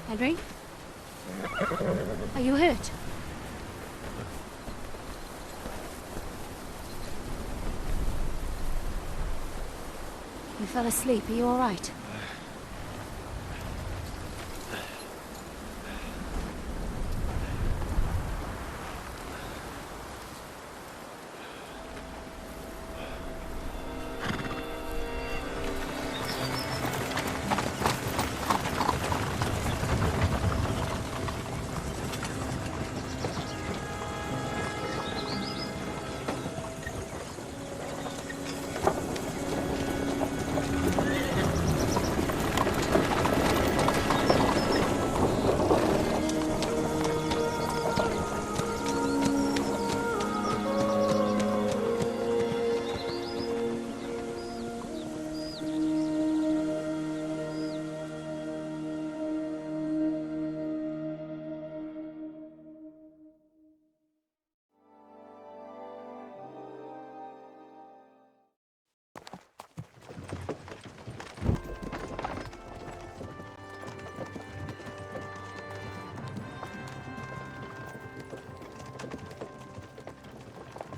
Henry? Are you hurt? You fell asleep. Are you all right?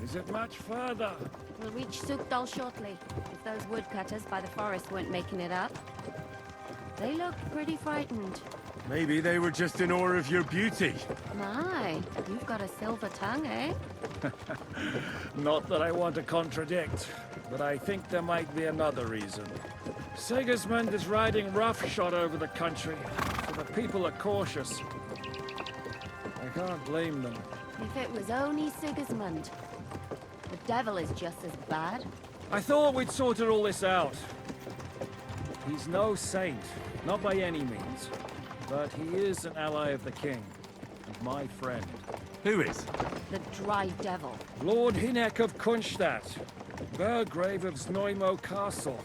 Is it much further? We'll reach Sukdal shortly, if those woodcutters by the forest weren't making it up. They looked pretty frightened. Maybe they were just in awe of your beauty. My, you've got a silver tongue, eh? Not that I want to contradict, but I think there might be another reason. Sigismund is riding roughshod over the country, so the people are cautious. I can't blame them. If it was only Sigismund. The devil is just as bad. I thought we'd sorted all this out. He's no saint, not by any means. But he is an ally of the king, and my friend. Who is? The dry devil. Lord Hynek of Kunstadt, Burgrave of Znojmo Castle,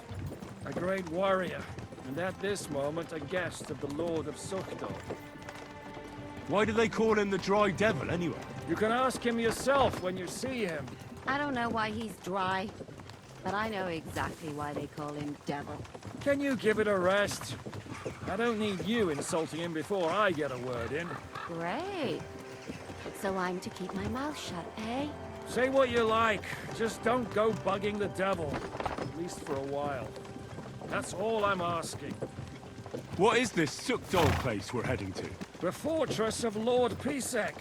a great warrior, and at this moment a guest of the Lord of Sukdal. Why do they call him the Dry Devil, anyway? You can ask him yourself when you see him. I don't know why he's dry, but I know exactly why they call him devil. Can you give it a rest? I don't need you insulting him before I get a word in. Great. So I'm to keep my mouth shut, eh? Say what you like, just don't go bugging the devil. At least for a while. That's all I'm asking. What is this Sukdal place we're heading to? The fortress of Lord Pisek,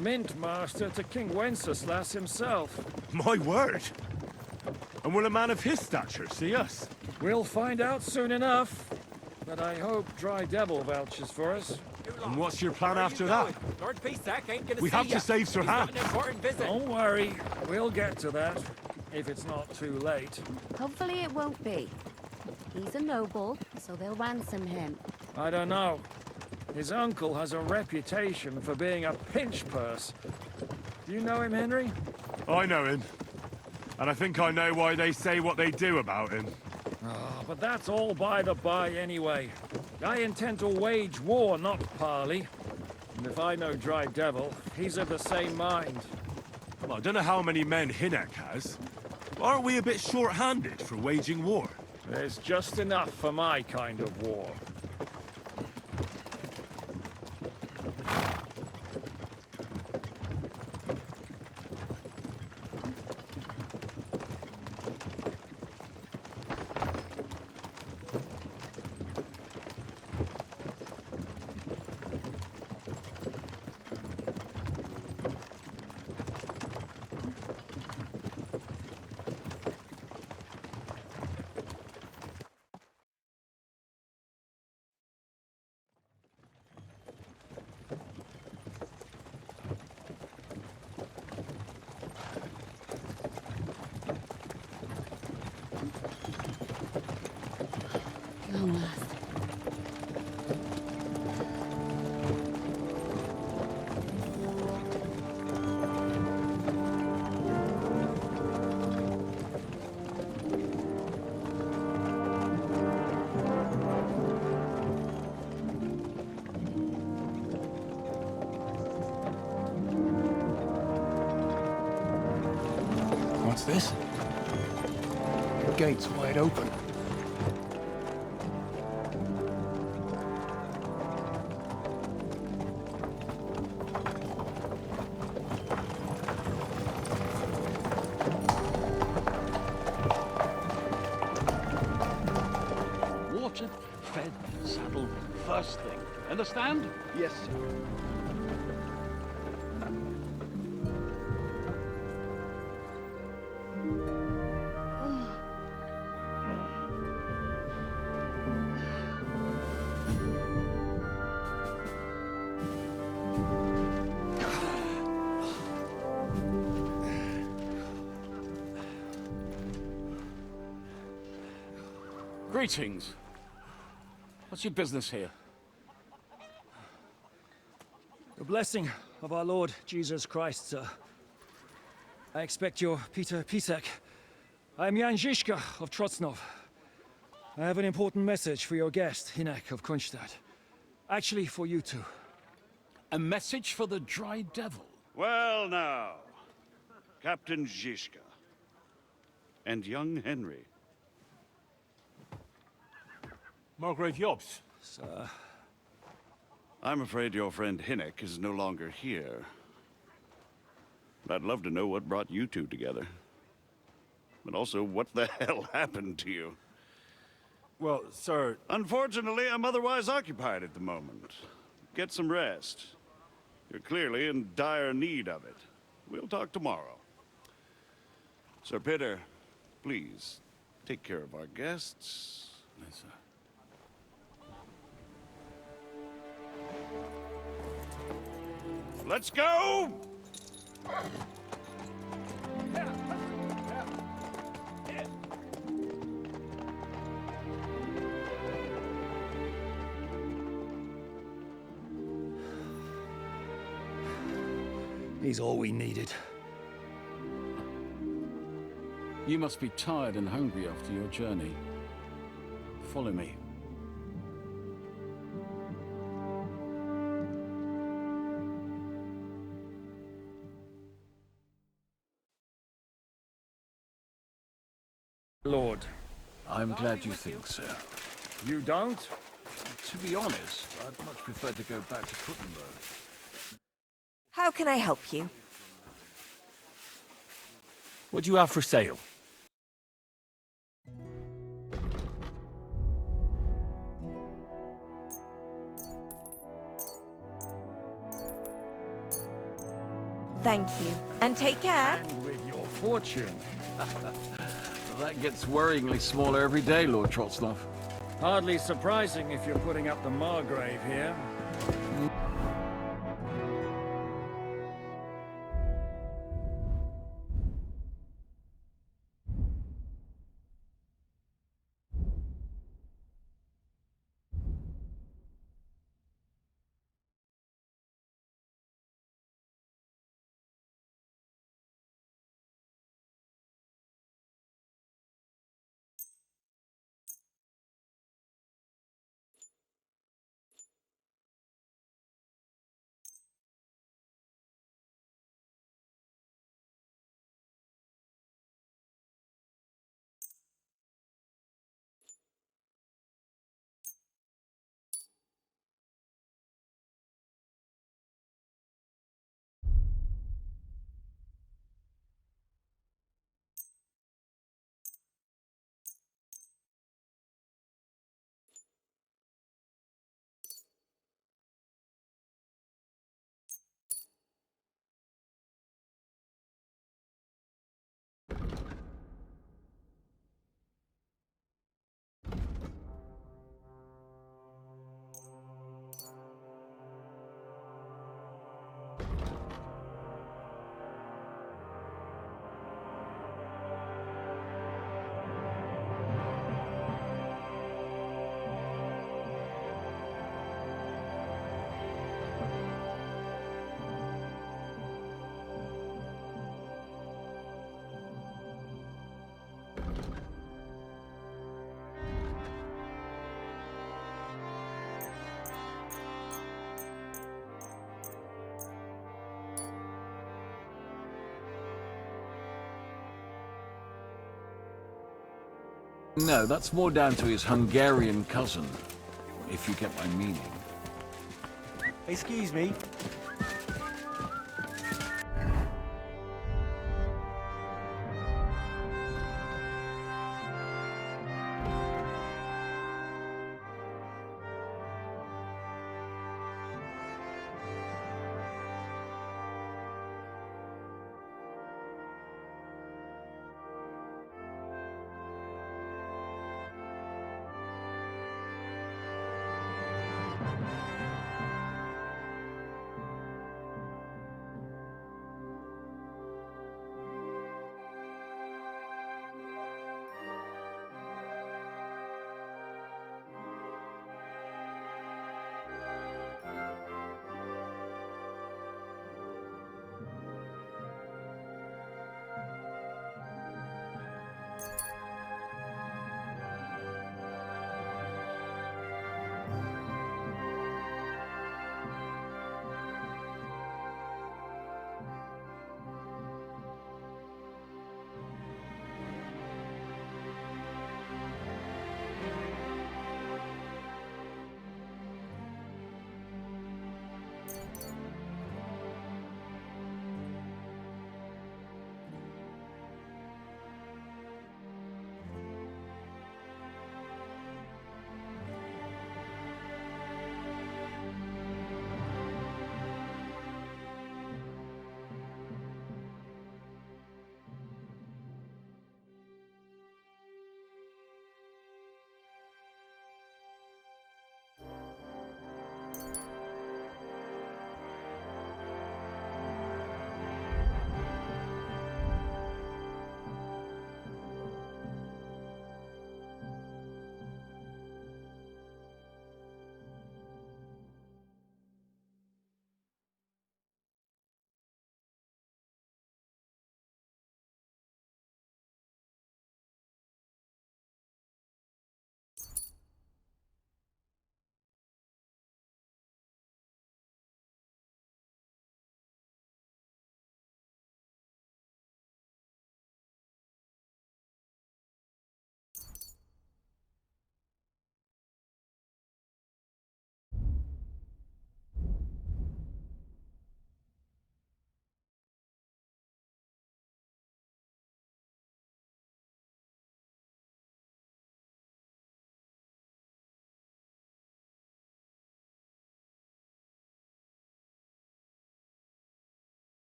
Mint Master to King Wenceslas himself. My word! And will a man of his stature see us? We'll find out soon enough. But I hope Dry Devil vouches for us. And what's your plan after that? Lord Pisek ain't gonna We have to save Sir Hans. An important visit. Don't worry, we'll get to that. If it's not too late. Hopefully it won't be. He's a noble, so they'll ransom him. I don't know. His uncle has a reputation for being a pinch purse. Do you know him, Henry? I know him. And I think I know why they say what they do about him. Oh, but that's all by the by anyway. I intend to wage war, not parley. And if I know Dry Devil, he's of the same mind. Well, I don't know how many men Hynek has. Aren't we a bit short-handed for waging war? There's just enough for my kind of war. Long last. What's this? The gate's wide open. Understand? Yes, sir. Greetings. What's your business here? The blessing of our Lord Jesus Christ, sir. I expect you're Peter Pisek. I'm Jan Žižka of Trocnov. I have an important message for your guest, Hinek of Kronstadt. Actually, for you two. A message for the Dry Devil? Well now, Captain Žižka. And young Henry. Margrave Jobs. Sir. I'm afraid your friend Hinek is no longer here. I'd love to know what brought you two together. But also, what the hell happened to you? Well, sir, Unfortunately, I'm otherwise occupied at the moment. Get some rest. You're clearly in dire need of it. We'll talk tomorrow. Sir Peter, please, take care of our guests. Yes, sir. Let's go! He's all we needed. You must be tired and hungry after your journey. Follow me. Lord, I'm glad you think so. you don't? To be honest, I'd much prefer to go back to Kuttenberg. How can I help you? What do you have for sale? Thank you. And take care. And with your fortune. That gets worryingly smaller every day, Lord Trotznov. Hardly surprising if you're putting up the Margrave here. No, that's more down to his Hungarian cousin, if you get my meaning. Excuse me.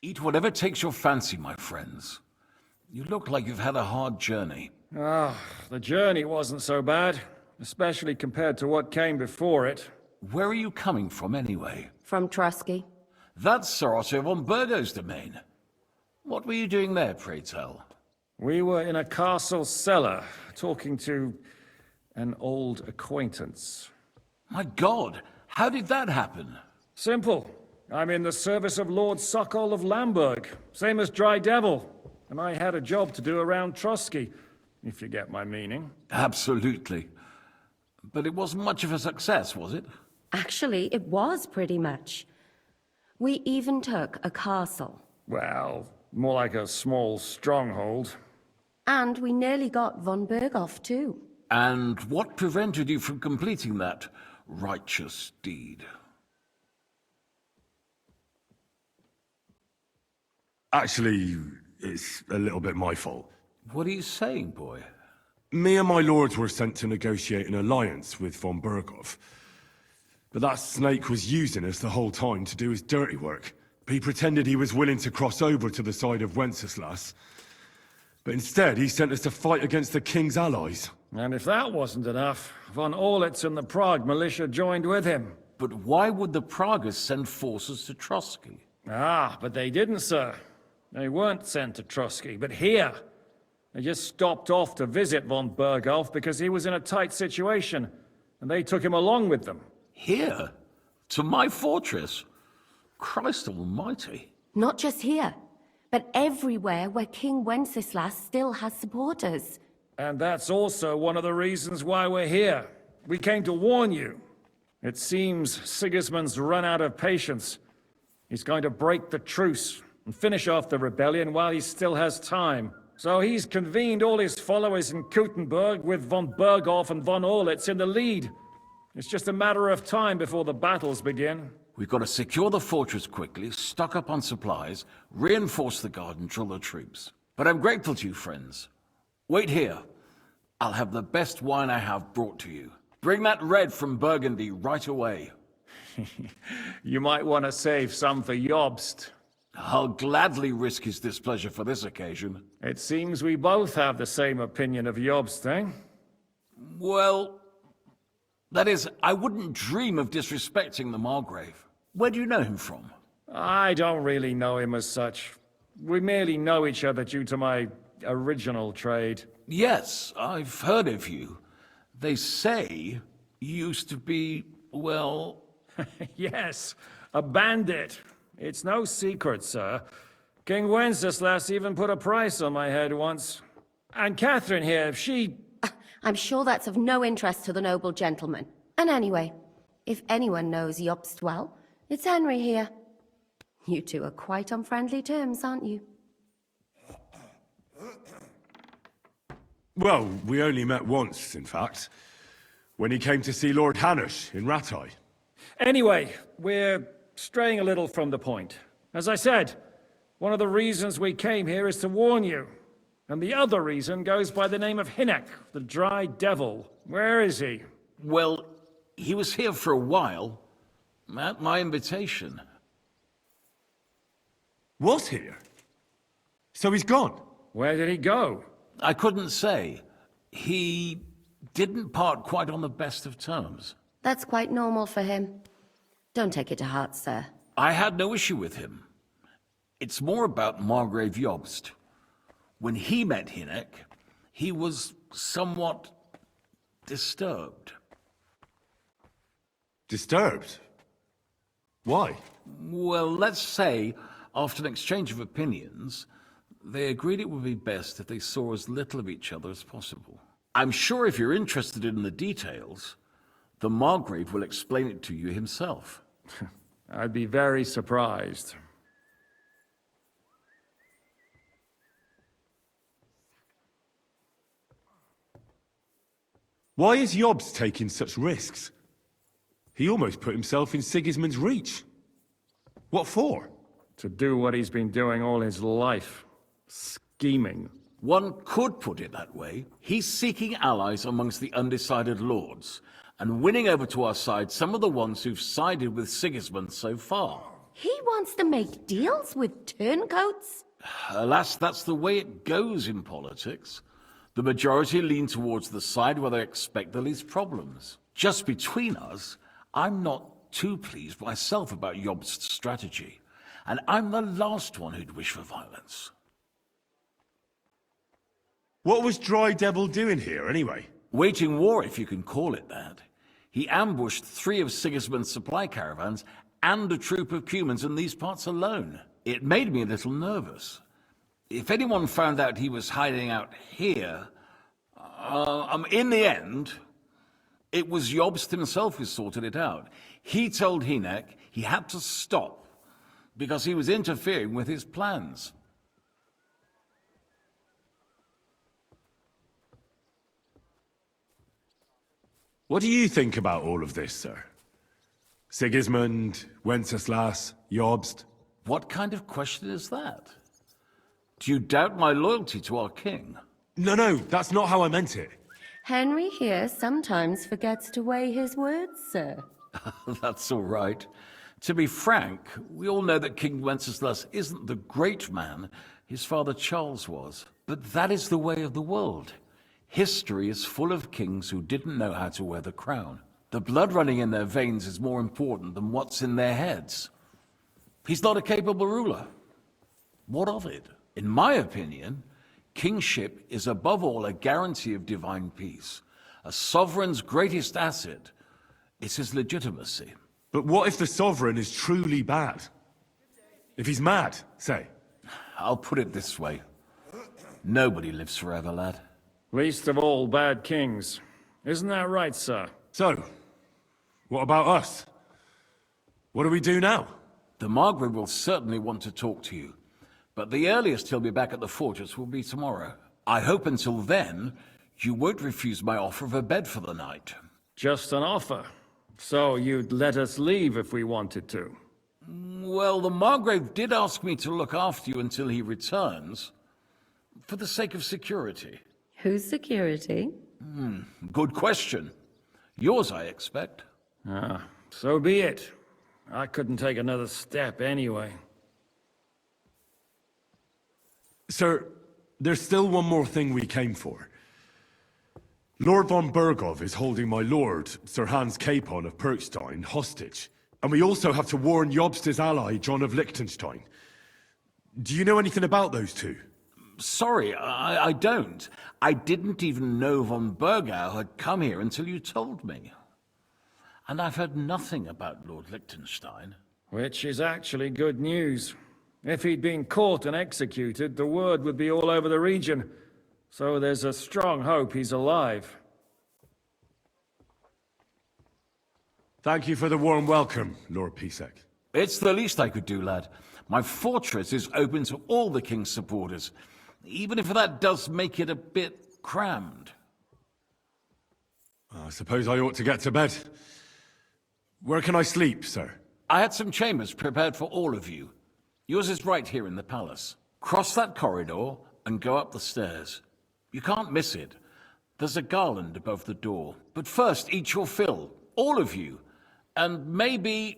Eat whatever takes your fancy, my friends. You look like you've had a hard journey. Ah, the journey wasn't so bad, especially compared to what came before it. Where are you coming from, anyway? From Trusky. That's Sir Otto von Burgo's domain. What were you doing there, pray tell? We were in a castle cellar, talking to an old acquaintance. My God, how did that happen? Simple. I'm in the service of Lord Sokol of Lamberg, same as Dry Devil, and I had a job to do around Trusky, if you get my meaning. Absolutely. But it wasn't much of a success, was it? Actually, it was pretty much. We even took a castle. Well, more like a small stronghold. And we nearly got von Berghoff, too. And what prevented you from completing that righteous deed? Actually, it's a little bit my fault. What are you saying, boy? Me and my lords were sent to negotiate an alliance with von Berghoff. But that snake was using us the whole time to do his dirty work. He pretended he was willing to cross over to the side of Wenceslas. But instead, he sent us to fight against the king's allies. And if that wasn't enough, von Orlitz and the Prague militia joined with him. But why would the Pragas send forces to Trusky? Ah, but they didn't, sir. They weren't sent to Trusky, but here. They just stopped off to visit von Berghoff because he was in a tight situation, and they took him along with them. Here? To my fortress? Christ almighty. Not just here, but everywhere where King Wenceslas still has supporters. And that's also one of the reasons why we're here. We came to warn you. It seems Sigismund's run out of patience. He's going to break the truce and finish off the rebellion while he still has time. So he's convened all his followers in Kuttenberg with von Berghoff and von Orlitz in the lead. It's just a matter of time before the battles begin. We've got to secure the fortress quickly, stock up on supplies, reinforce the guard and drill the troops. But I'm grateful to you, friends. Wait here. I'll have the best wine I have brought to you. Bring that red from Burgundy right away. You might want to save some for Jobst. I'll gladly risk his displeasure for this occasion. It seems we both have the same opinion of Jobst, eh? Well, that is, I wouldn't dream of disrespecting the Margrave. Where do you know him from? I don't really know him as such. We merely know each other due to my original trade. Yes, I've heard of you. They say you used to be, well... Yes, a bandit. It's no secret, sir. King Wenceslas even put a price on my head once. And Catherine here, she... I'm sure that's of no interest to the noble gentleman. And anyway, if anyone knows Jobst well, it's Henry here. You two are quite on friendly terms, aren't you? Well, we only met once, in fact. When he came to see Lord Hanush in Rattay. Anyway, we're straying a little from the point. As I said, one of the reasons we came here is to warn you. And the other reason goes by the name of Hinek, the Dry Devil. Where is he? Well, he was here for a while, at my invitation. Was here? So he's gone? Where did he go? I couldn't say. He didn't part quite on the best of terms. That's quite normal for him. Don't take it to heart, sir. I had no issue with him. It's more about Margrave Jobst. When he met Hinek, he was somewhat disturbed. Disturbed? Why? Well, let's say, after an exchange of opinions, they agreed it would be best if they saw as little of each other as possible. I'm sure if you're interested in the details, the Margrave will explain it to you himself. I'd be very surprised. Why is Jobst taking such risks? He almost put himself in Sigismund's reach. What for? To do what he's been doing all his life. Scheming. One could put it that way. He's seeking allies amongst the undecided lords, and winning over to our side some of the ones who've sided with Sigismund so far. He wants to make deals with turncoats? Alas, that's the way it goes in politics. The majority lean towards the side where they expect the least problems. Just between us, I'm not too pleased myself about Jobst's strategy, and I'm the last one who'd wish for violence. What was Dry Devil doing here, anyway? Waging war, if you can call it that. He ambushed 3 of Sigismund's supply caravans and a troop of Cumans in these parts alone. It made me a little nervous. If anyone found out he was hiding out here, in the end, it was Jobst himself who sorted it out. He told Hynek he had to stop because he was interfering with his plans. What do you think about all of this, sir? Sigismund, Wenceslas, Jobst? What kind of question is that? Do you doubt my loyalty to our king? No, that's not how I meant it. Henry here sometimes forgets to weigh his words, sir. That's all right. To be frank, we all know that King Wenceslas isn't the great man his father Charles was. But that is the way of the world. History is full of kings who didn't know how to wear the crown. The blood running in their veins is more important than what's in their heads. He's not a capable ruler. What of it? In my opinion, kingship is above all a guarantee of divine peace. A sovereign's greatest asset is his legitimacy. But what if the sovereign is truly bad? If he's mad, say? I'll put it this way. Nobody lives forever, lad. Least of all bad kings. Isn't that right, sir? So, what about us? What do we do now? The Margrave will certainly want to talk to you, but the earliest he'll be back at the fortress will be tomorrow. I hope until then, you won't refuse my offer of a bed for the night. Just an offer. So you'd let us leave if we wanted to? Well, the Margrave did ask me to look after you until he returns, for the sake of security. Whose security? Good question. Yours, I expect. So be it. I couldn't take another step anyway. Sir, there's still one more thing we came for. Lord von Bergov is holding my lord, Sir Hans Capon of Perkstein, hostage. And we also have to warn Jobst's ally, John of Liechtenstein. Do you know anything about those two? Sorry, I don't. I didn't even know von Bergau had come here until you told me. And I've heard nothing about Lord Liechtenstein. Which is actually good news. If he'd been caught and executed, the word would be all over the region. So there's a strong hope he's alive. Thank you for the warm welcome, Lord Pisek. It's the least I could do, lad. My fortress is open to all the king's supporters, even if that does make it a bit crammed. I suppose I ought to get to bed. Where can I sleep, sir? I had some chambers prepared for all of you. Yours is right here in the palace. Cross that corridor and go up the stairs. You can't miss it. There's a garland above the door. But first, eat your fill, all of you. And maybe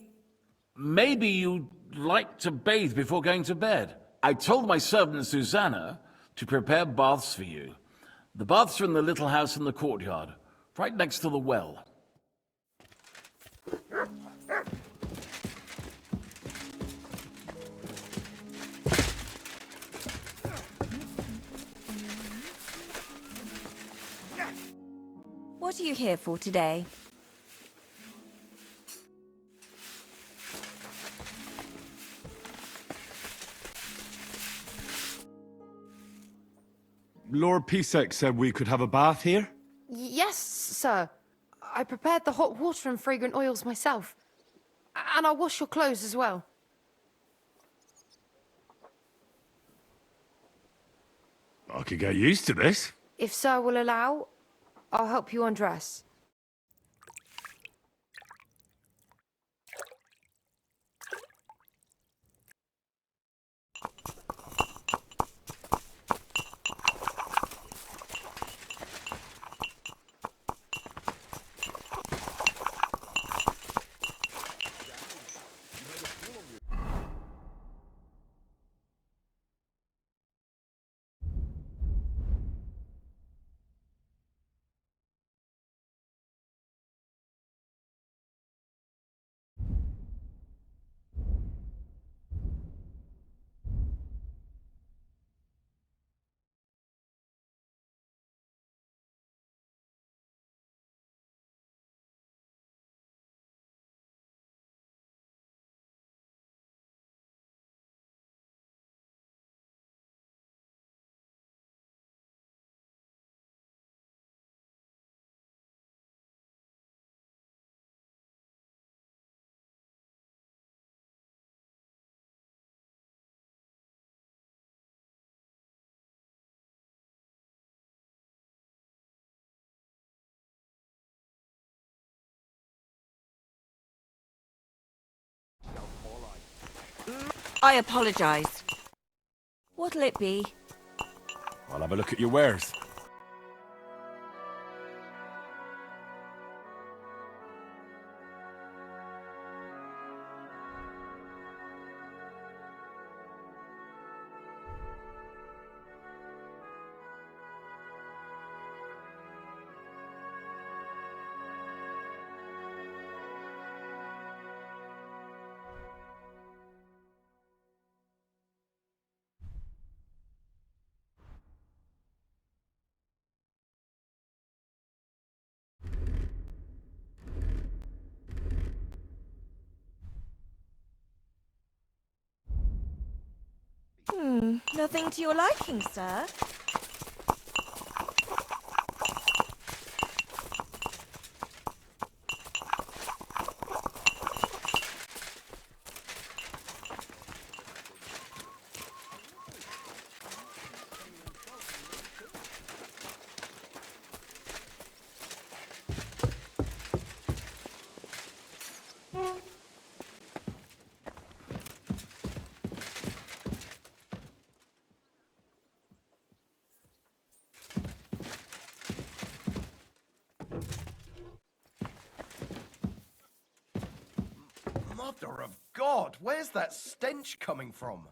you'd like to bathe before going to bed. I told my servant Susanna to prepare baths for you. The baths are in the little house in the courtyard, right next to the well. What are you here for today? Lord Pisek said we could have a bath here? Yes, sir. I prepared the hot water and fragrant oils myself. And I'll wash your clothes as well. I could get used to this. If sir will allow, I'll help you undress. I apologize. What'll it be? I'll have a look at your wares. Nothing to your liking, sir? Mother of God, where's that stench coming from?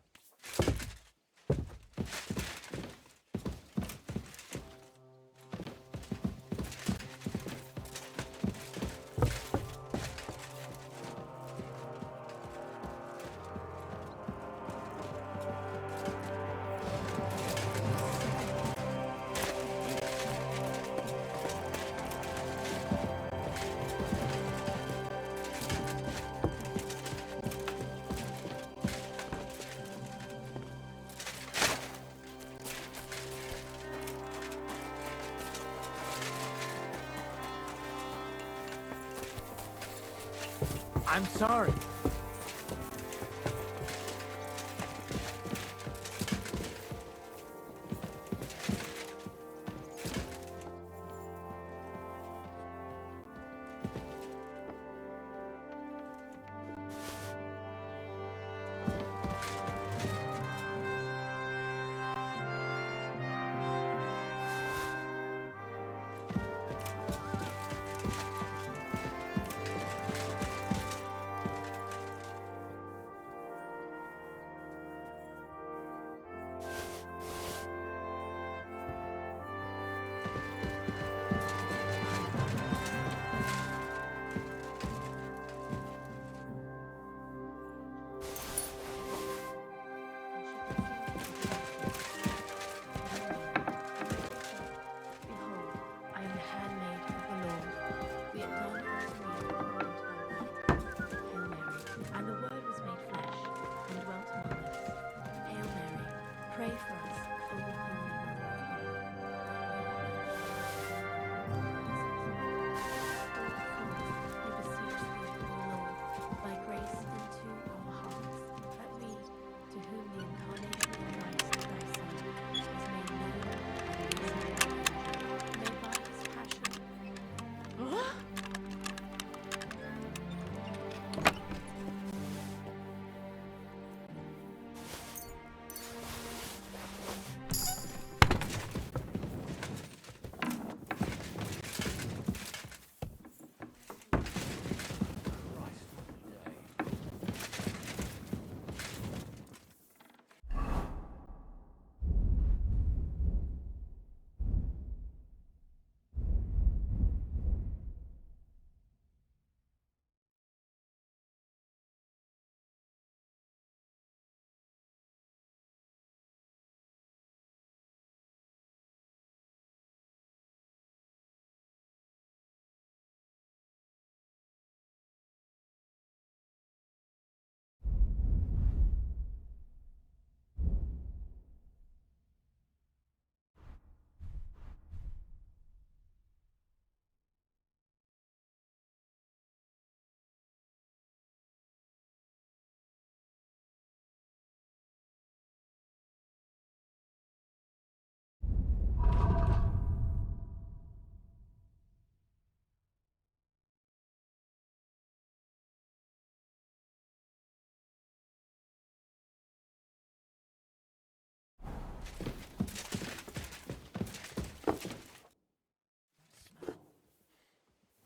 I'm sorry.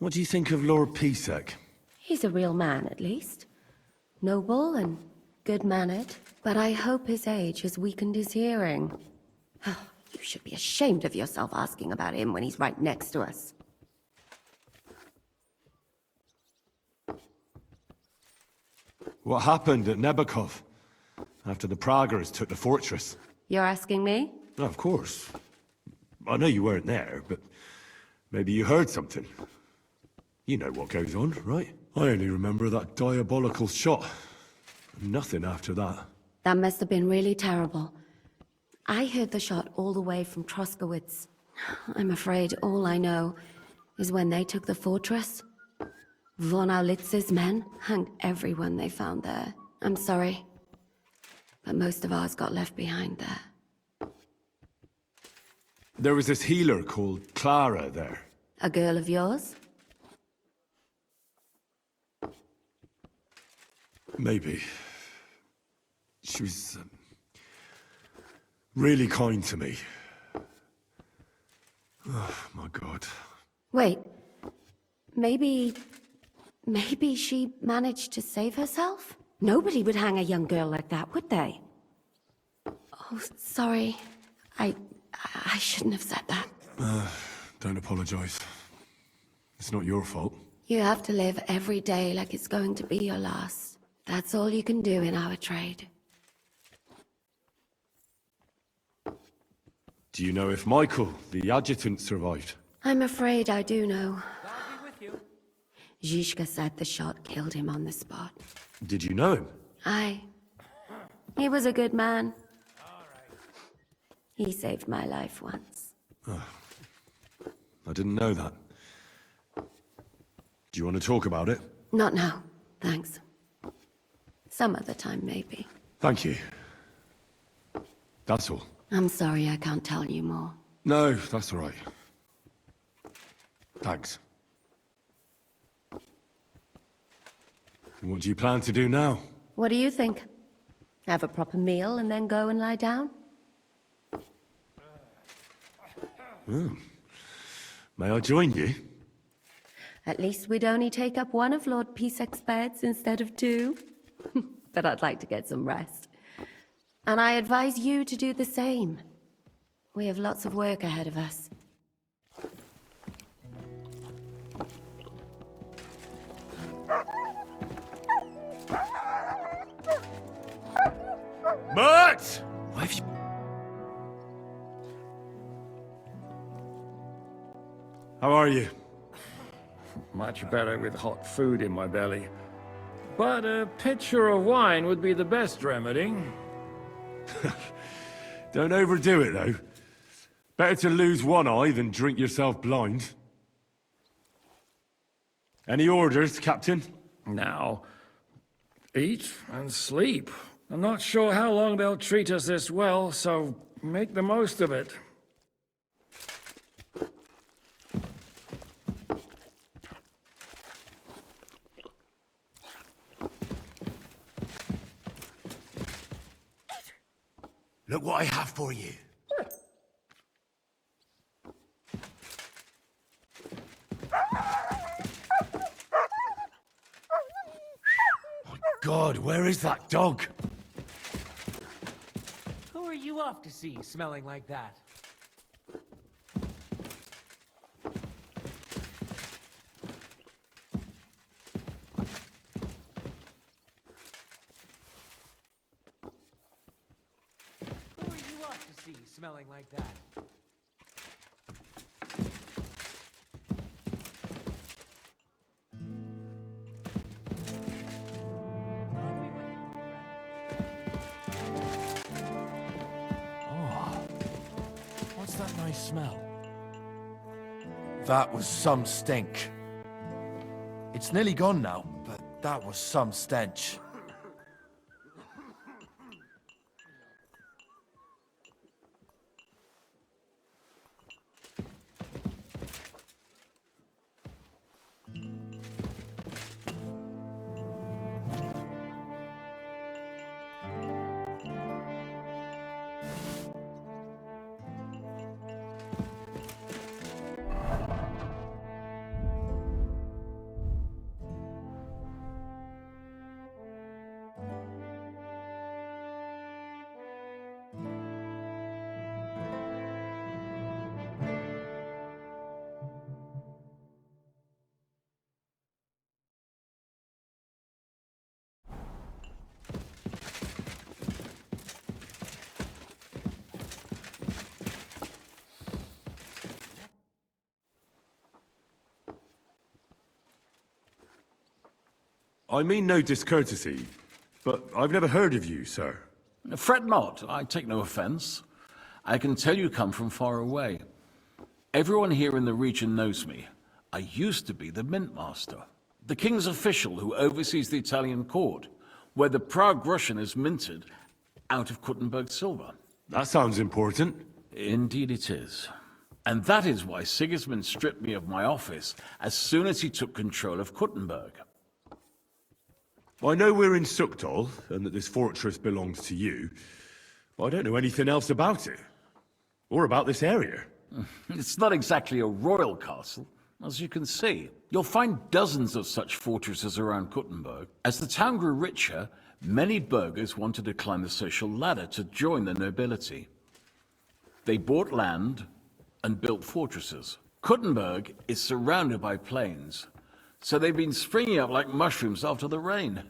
What do you think of Lord Pisek? He's a real man, at least. Noble and good-mannered, but I hope his age has weakened his hearing. You should be ashamed of yourself asking about him when he's right next to us. What happened at Nebakov? After the Praguers took the fortress? You're asking me? Of course. I know you weren't there, but maybe you heard something. You know what goes on, right? I only remember that diabolical shot. Nothing after that. That must have been really terrible. I heard the shot all the way from Troskowitz. I'm afraid all I know is when they took the fortress, von Aulitz's men hanged everyone they found there. I'm sorry, but most of ours got left behind there. There was this healer called Clara there. A girl of yours? Maybe. She was really kind to me. Oh, my God. Wait. Maybe she managed to save herself? Nobody would hang a young girl like that, would they? Oh, sorry. I shouldn't have said that. Don't apologize. It's not your fault. You have to live every day like it's going to be your last. That's all you can do in our trade. Do you know if Michael, the adjutant, survived? I'm afraid I do know. Zhishka said the shot killed him on the spot. Did you know him? Aye. He was a good man. He saved my life once. I didn't know that. Do you want to talk about it? Not now, thanks. Some other time, maybe. Thank you. That's all. I'm sorry I can't tell you more. No, that's all right. Thanks. What do you plan to do now? What do you think? Have a proper meal and then go and lie down? May I join you? At least we'd only take up one of Lord Pisek's beds instead of two. But I'd like to get some rest. And I advise you to do the same. We have lots of work ahead of us. Mert! Why have you... How are you? Much better with hot food in my belly. But a pitcher of wine would be the best remedy. Don't overdo it, though. Better to lose one eye than drink yourself blind. Any orders, Captain? Now, eat and sleep. I'm not sure how long they'll treat us this well, so make the most of it. Look what I have for you. My God, where is that dog? Who are you off to see, smelling like that? Who are you off to see, smelling like that? What's that nice smell? That was some stink. It's nearly gone now, but that was some stench. I mean no discourtesy, but I've never heard of you, sir. Fret not, I take no offense. I can tell you come from far away. Everyone here in the region knows me. I used to be the Mint Master, the king's official who oversees the Italian court, where the Prague Russian is minted out of Kuttenberg silver. That sounds important. Indeed it is. And that is why Sigismund stripped me of my office as soon as he took control of Kuttenberg. I know we're in Sukdal, and that this fortress belongs to you, but I don't know anything else about it. Or about this area. It's not exactly a royal castle, as you can see. You'll find dozens of such fortresses around Kuttenberg. As the town grew richer, many burghers wanted to climb the social ladder to join the nobility. They bought land and built fortresses. Kuttenberg is surrounded by plains, so they've been springing up like mushrooms after the rain.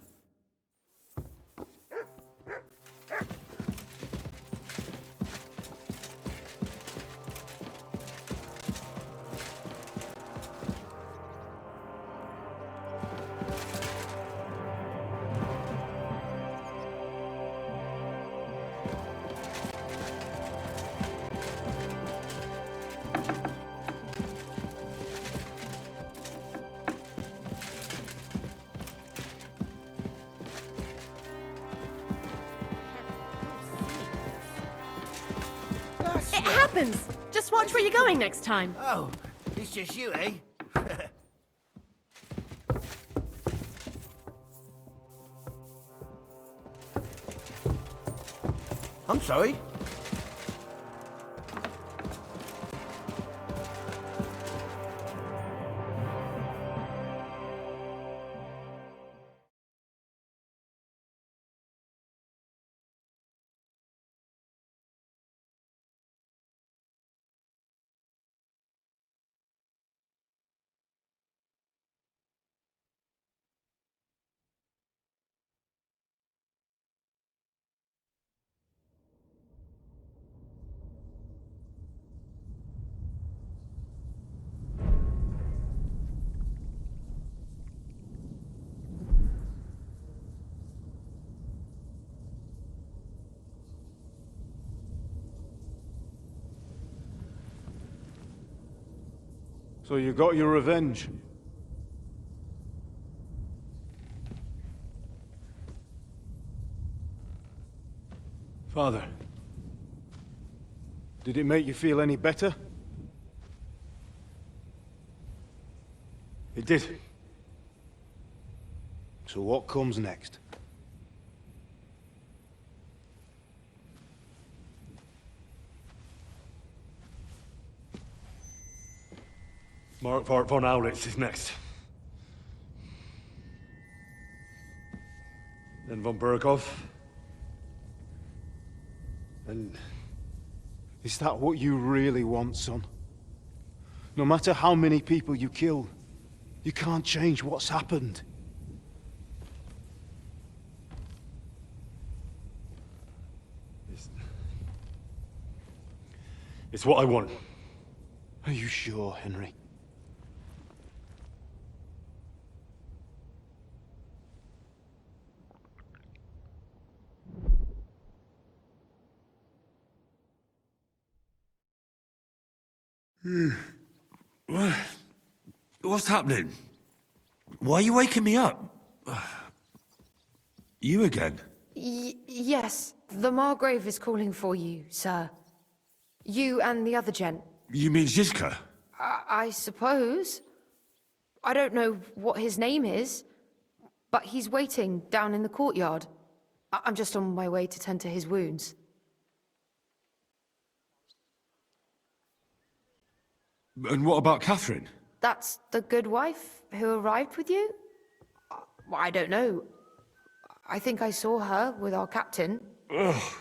It happens! Just watch where you're going next time. Oh, it's just you, eh? I'm sorry. So you got your revenge? Father, did it make you feel any better? It did. So what comes next? Mark von Aulitz is next. Then von Burkov. And is that what you really want, son? No matter how many people you kill, you can't change what's happened. It's what I want. Are you sure, Henry? What's happening? Why are you waking me up? You again? Yes, the Margrave is calling for you, sir. You and the other gent. You mean Zizka? I suppose. I don't know what his name is, but he's waiting down in the courtyard. I'm just on my way to tend to his wounds. And what about Catherine? That's the good wife who arrived with you? I don't know. I think I saw her with our captain. Oh,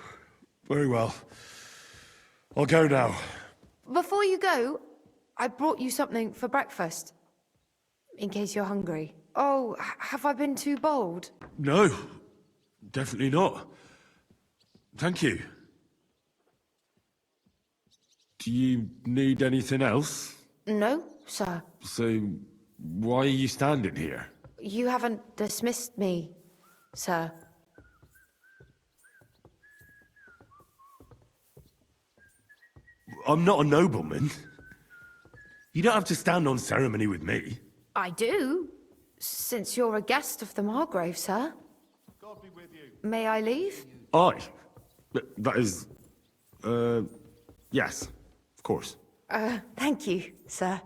very well. I'll go now. Before you go, I brought you something for breakfast. In case you're hungry. Oh, have I been too bold? No, definitely not. Thank you. Do you need anything else? No, sir. So, why are you standing here? You haven't dismissed me, sir. I'm not a nobleman. You don't have to stand on ceremony with me. I do, since you're a guest of the Margrave, sir. God be with you. May I leave? Aye. That is... yes. Of course. Thank you, sir.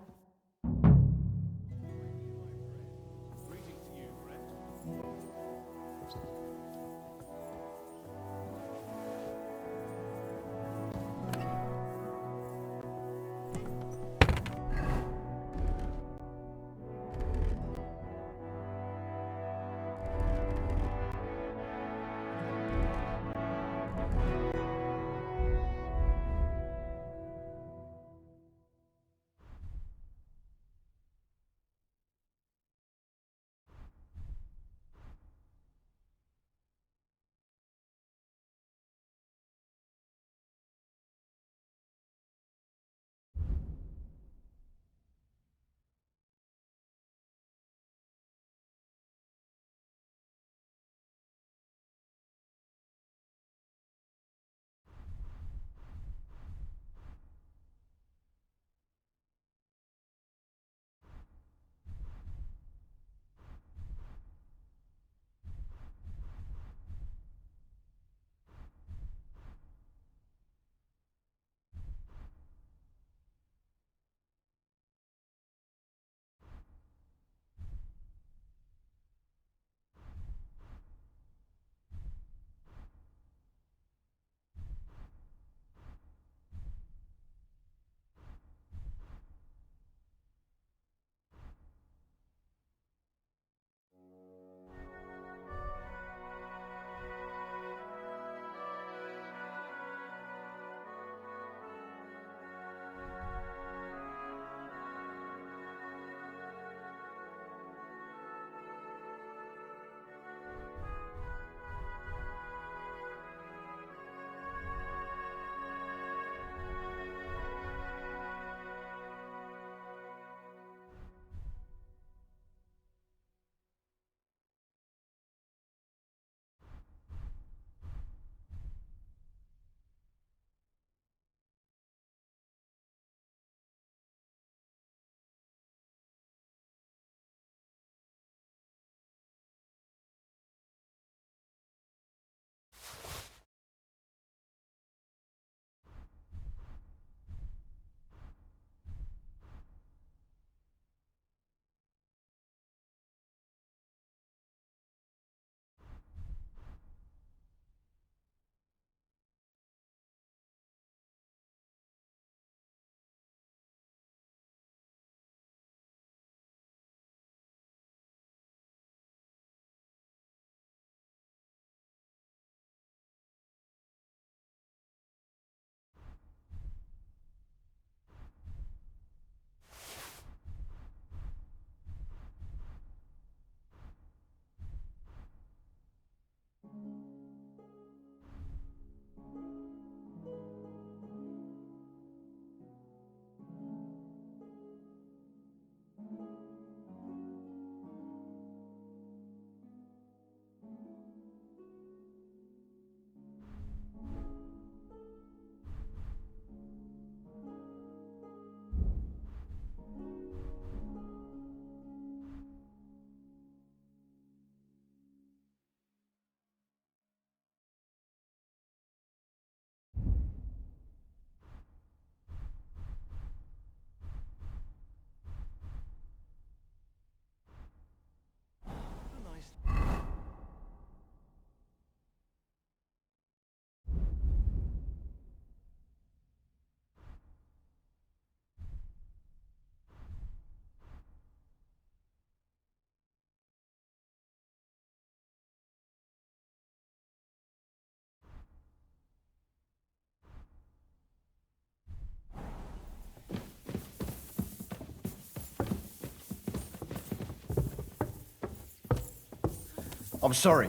I'm sorry.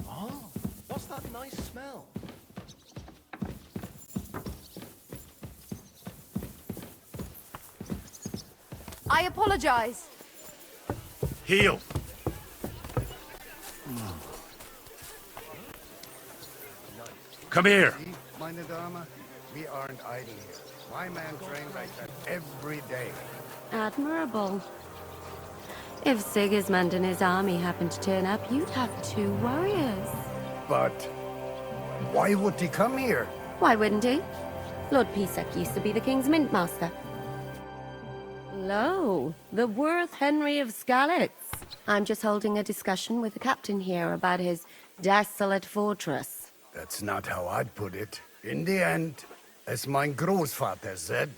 Oh, what's that nice smell? I apologize. Heal! Come here! Meine Dame, we aren't idle here. My man trains like that every day. Admirable. If Sigismund and his army happened to turn up, you'd have 2 warriors. But why would he come here? Why wouldn't he? Lord Pisak used to be the king's mintmaster. Lo, the worth Henry of Skalitz. I'm just holding a discussion with the captain here about his desolate fortress. That's not how I'd put it. In the end, as my Großvater said,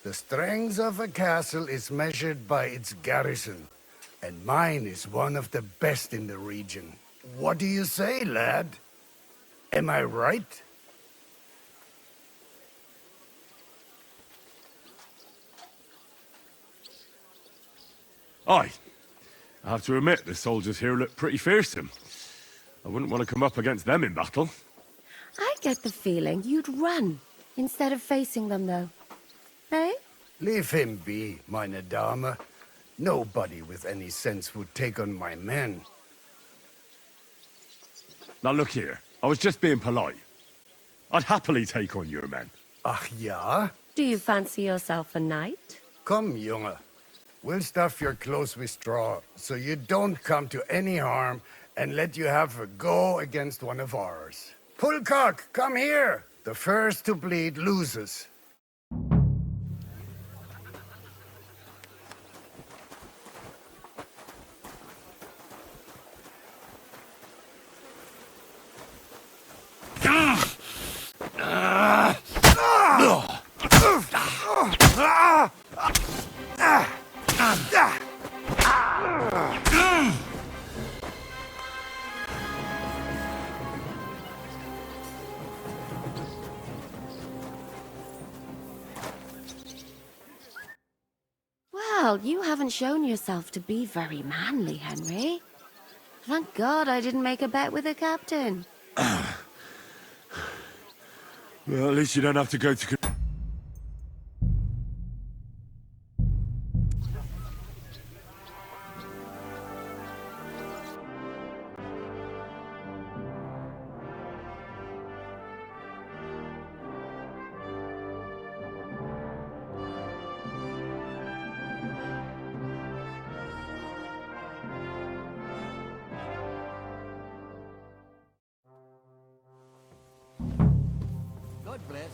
the strength of a castle is measured by its garrison. And mine is one of the best in the region. What do you say, lad? Am I right? Aye. I have to admit, the soldiers here look pretty fearsome. I wouldn't want to come up against them in battle. I get the feeling you'd run instead of facing them, though. Eh? Leave him be, meine Dame. Nobody with any sense would take on my men. Now look here, I was just being polite. I'd happily take on your men. Ach ja? Do you fancy yourself a knight? Come, Junge. We'll stuff your clothes with straw, so you don't come to any harm, and let you have a go against one of ours. Pulcock, come here! The first to bleed loses. Well, you haven't shown yourself to be very manly, Henry. Thank God I didn't make a bet with the captain. Well, at least you don't have to go to... God bless.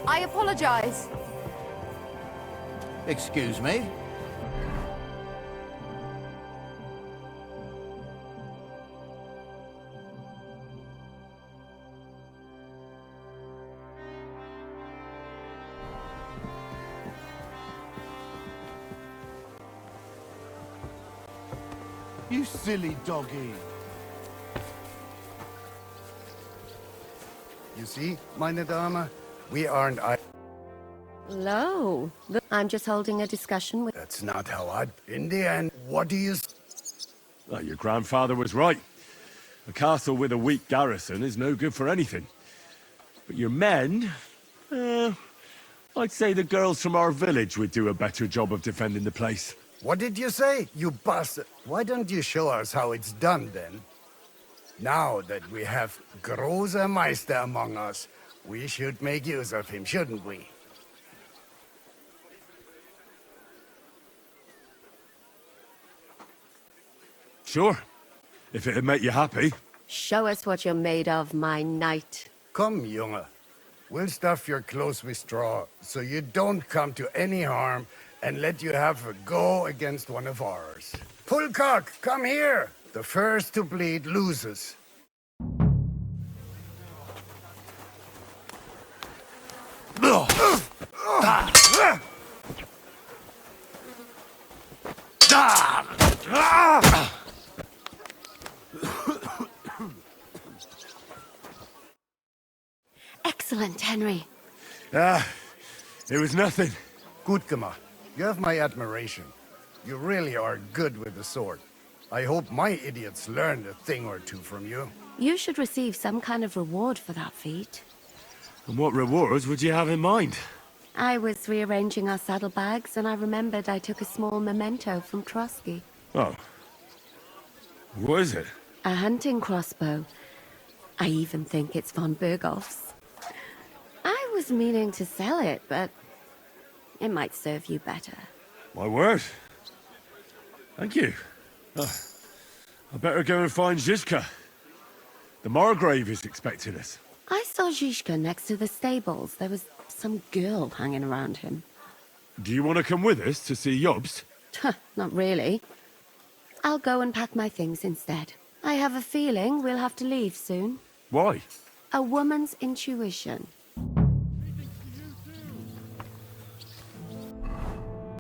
I apologize. Excuse me? You silly doggy. You see, meine Dame, we aren't idle. Lo, I'm just holding a discussion with... That's not how I'd... In the end, what do you... Well, your grandfather was right. A castle with a weak garrison is no good for anything. But your men... I'd say the girls from our village would do a better job of defending the place. What did you say, you bastard? Why don't you show us how it's done, then? Now that we have Großer Meister among us, we should make use of him, shouldn't we? Sure. If it'd make you happy. Show us what you're made of, my knight. Come, Junge. We'll stuff your clothes with straw, so you don't come to any harm, and let you have a go against one of ours. Pulcock, come here! The first to bleed loses. Excellent, Henry. It was nothing. Gut gemacht. You have my admiration. You really are good with the sword. I hope my idiots learned a thing or two from you. You should receive some kind of reward for that feat. And what rewards would you have in mind? I was rearranging our saddlebags, and I remembered I took a small memento from Trotsky. Oh. What is it? A hunting crossbow. I even think it's von Berghoff's. I was meaning to sell it, but it might serve you better. My word. Thank you. I better go and find Zizka. The Margrave is expecting us. I saw Zizka next to the stables. There was some girl hanging around him. Do you want to come with us to see Jobst? Not really. I'll go and pack my things instead. I have a feeling we'll have to leave soon. Why? A woman's intuition.